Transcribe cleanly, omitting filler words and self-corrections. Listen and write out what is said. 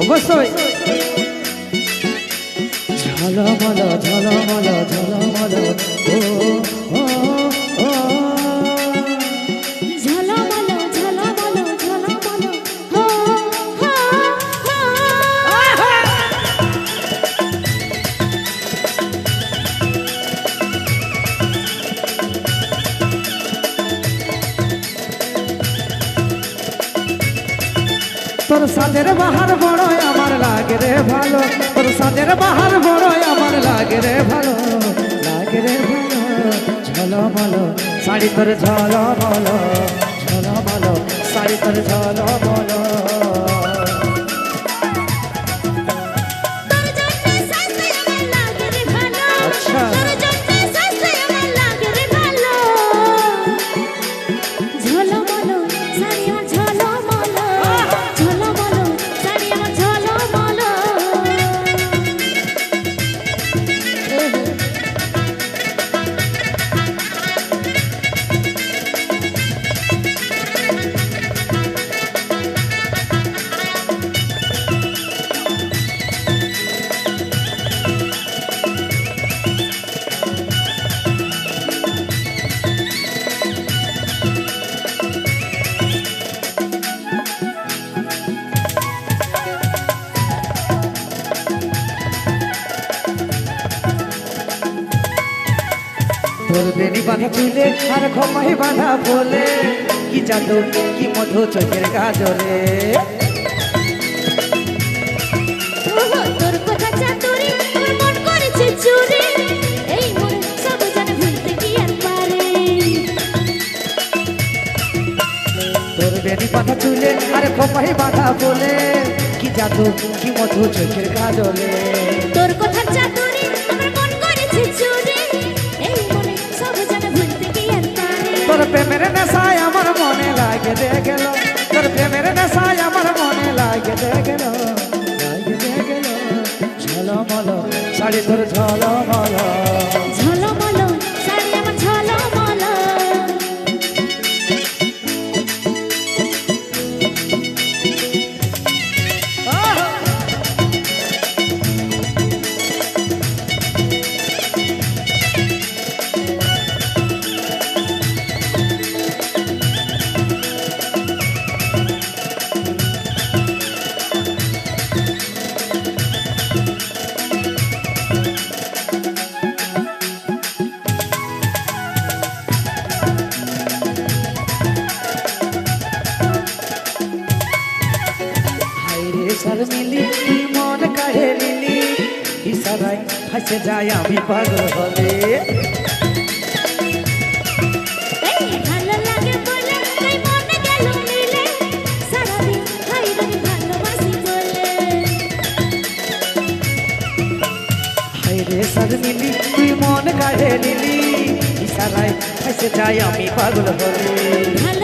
অবশ্যই ঝলমল ঝলমল ঝলমল ও ও ও ঝলমল ঝলমল ঝলমল হো হো তোর সাদের বাহার বড়ই আমার লাগে রে ভালো তোর সাদের বাহার বড়ই আমার লাগে রে ভালো লাগে রে ভালো ঝলমল শাড়ি তোর ঝলমল ঝলমল শাড়ি তোর ঝলমল তোর জন্য সাজতে আমার লাগে রে ভালো আচ্ছা। তোর জন্য সাজতে আমার লাগে রে ভালো ঝলমল শাড়ি আমার ঝলমল ঝলমল শাড়ি আমার ঝলমল তোর বেনি বাঁধা চুলে আর খোপাই বাঁধা বলে কি জাদু কি মধু চোখের গাজরে তোর কথা চাতুরি আমার মন করেছে চুরি এই মন সব জানে ভুলতে কি আর পারে তোর বেনি বাঁধা চুলে আর খোপাই বাঁধা বলে কি জাদু কি মধু চোখের গাজরে তোর কথা চাতুরি আমার মন করেছে চুরি এই মনে সব জানে ভুলতে কি আর পারে তোর প্রেমের নেশায় আমার মনে লাগে দে গেল তোর প্রেমের নেশায় আমার মনে লাগে দে গেল লাগে দে গেল ঝলমল শাড়ি তোর ঝলমল ঝলমল শাড়ি আমার ঝলমল হায়রে শর্মিলি তুই মন কাঢ়ে নিলি ইশারায় ফাঁসে যায় আমি পাগল হলে এই ভালো লাগে বলে তাই মনে গেল মিলে সারাদিন হাইরে ভালোবাসি বলে হায়রে শর্মিলি তুই মন কাঢ়ে নিলি ইশারায় ফাঁসে যায় আমি পাগল হলে ভালো